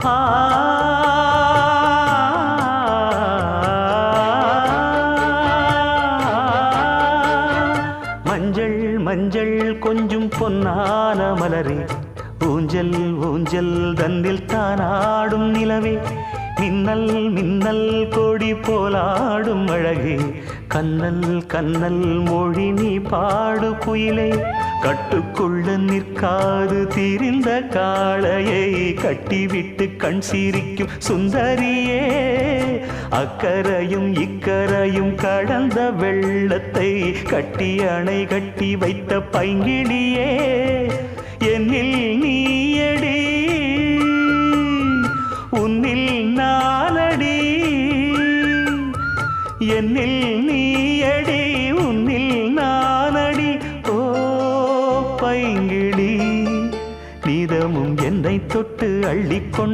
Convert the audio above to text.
ஆ மஞ்சள் மஞ்சள் கொஞ்சம் பொன்னான மலரே, ஊஞ்சல் ஊஞ்சல் தன்னில் தானாடும் நிலவே, மின்னல் மின்னல் கொடி போலாடும் அழகே, கண்ணல் கண்ணல் மொழி நீ பாடு குயிலே, கட்டுக்குள்ள நிற்காது திரிந்த காளையை கட்டிவிட்டு கண் சிரிக்கும் சுந்தரியே, அக்கரையும் இக்கரையும் கடந்த வெள்ளத்தை கட்டி அணை கட்டி வைத்த பைங்கிளியே, என்னில் நீயடி உன்னில் நானடி, என்னில் நீயடி உன்னில் நானடி. ஓ பைங்கிளி, நீதமும் என்னை தொட்டு அள்ளிக்கொண்டு